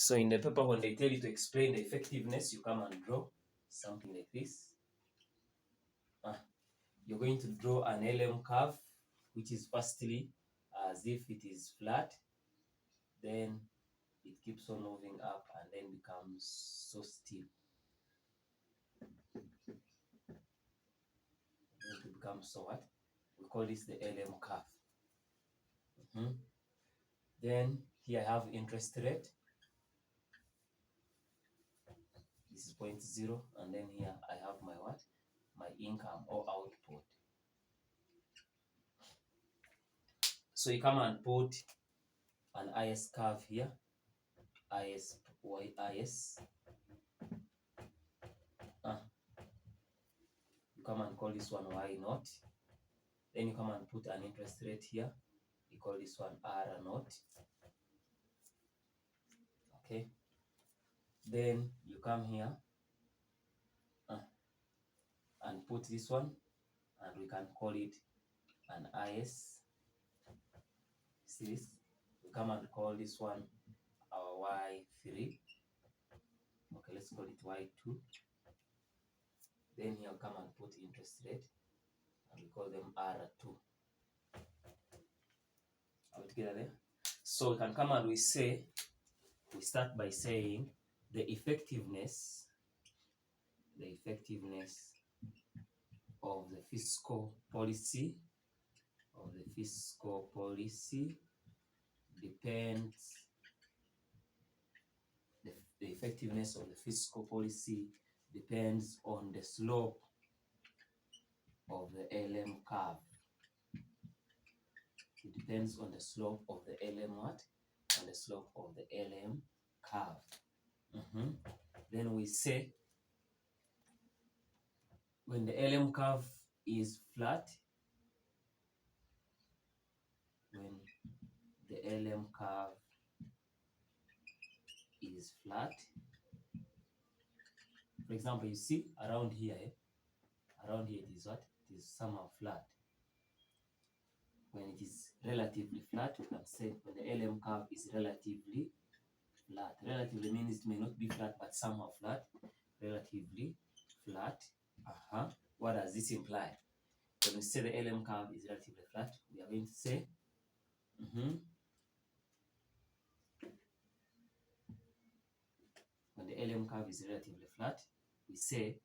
So in the paper, when they tell you to explain the effectiveness, you come and draw something like this. You're going to draw an LM curve, which is firstly as if it is flat, then it keeps on moving up and then becomes so steep. It becomes so what? We call this the LM curve. Then here I have interest rate. This is 0.0, and then here I have my what? My income or output. So you come and put an IS curve here. IS, YIS. You come and call this one Y naught. Then you come and put an interest rate here. You call this one R naught. Okay. Then you come here and put this one, and we can call it an IS. See this? We come and call this one our Y3. Okay, let's call it Y2. Then here come and put interest rate, and we call them R2. Are we together there? So we can come and we start by saying the effectiveness of the fiscal policy depends. The effectiveness of the fiscal policy depends on the slope of the LM curve. It depends on the slope of the LM what? On the slope of the LM curve. Then we say when the LM curve is flat, for example, you see around here it is what? It is somehow flat. When it is relatively flat, we can say when the LM curve is relatively flat. Relatively means it may not be flat, but somehow flat. Relatively flat. What does this imply? When we say the LM curve is relatively flat, we are going to say when the LM curve is relatively flat, we say